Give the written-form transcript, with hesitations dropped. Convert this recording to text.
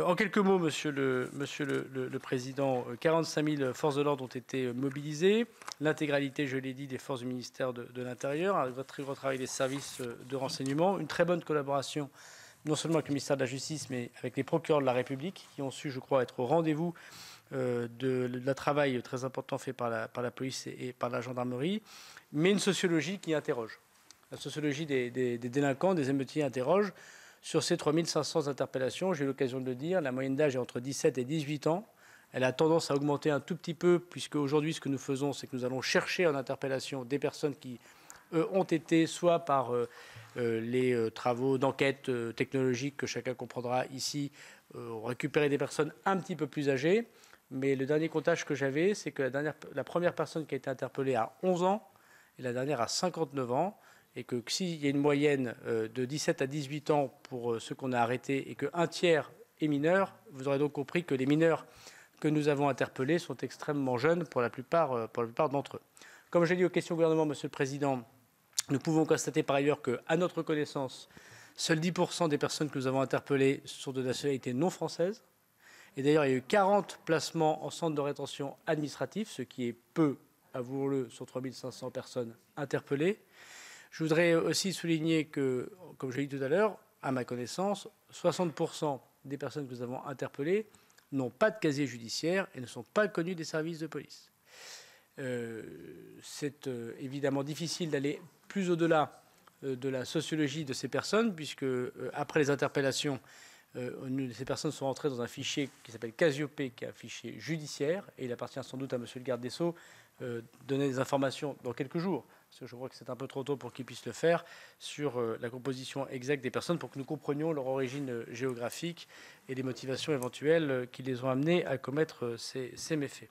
En quelques mots, Monsieur le Président, 45 000 forces de l'ordre ont été mobilisées. L'intégralité, je l'ai dit, des forces du ministère de l'Intérieur, avec votre travail des services de renseignement, une très bonne collaboration non seulement avec le ministère de la Justice, mais avec les procureurs de la République, qui ont su, je crois, être au rendez-vous d'un travail très important fait par la police et par la gendarmerie, mais une sociologie qui interroge. La sociologie des délinquants, des émeutiers interroge. Sur ces 3500 interpellations, j'ai eu l'occasion de le dire, la moyenne d'âge est entre 17 et 18 ans. Elle a tendance à augmenter un tout petit peu, puisque aujourd'hui, ce que nous faisons, c'est que nous allons chercher en interpellation des personnes qui ont été soit par les travaux d'enquête technologique que chacun comprendra ici, récupérer des personnes un petit peu plus âgées. Mais le dernier comptage que j'avais, c'est que la première personne qui a été interpellée a 11 ans et la dernière a 59 ans. Et que s'il y a une moyenne de 17 à 18 ans pour ceux qu'on a arrêtés et qu'un tiers est mineur, vous aurez donc compris que les mineurs que nous avons interpellés sont extrêmement jeunes pour la plupart d'entre eux. Comme j'ai dit aux questions au gouvernement, Monsieur le Président, nous pouvons constater par ailleurs qu'à notre connaissance, seuls 10% des personnes que nous avons interpellées sont de nationalité non française. Et d'ailleurs, il y a eu 40 placements en centre de rétention administratif, ce qui est peu, avouons-le, sur 3500 personnes interpellées. Je voudrais aussi souligner que, comme je l'ai dit tout à l'heure, à ma connaissance, 60% des personnes que nous avons interpellées n'ont pas de casier judiciaire et ne sont pas connues des services de police. C'est évidemment difficile d'aller plus au-delà de la sociologie de ces personnes, puisque après les interpellations, ces personnes sont entrées dans un fichier qui s'appelle Casiopé, qui est un fichier judiciaire, et il appartient sans doute à Monsieur le garde des Sceaux donner des informations dans quelques jours, parce que je crois que c'est un peu trop tôt pour qu'il puisse le faire, sur la composition exacte des personnes, pour que nous comprenions leur origine géographique et les motivations éventuelles qui les ont amenés à commettre ces méfaits.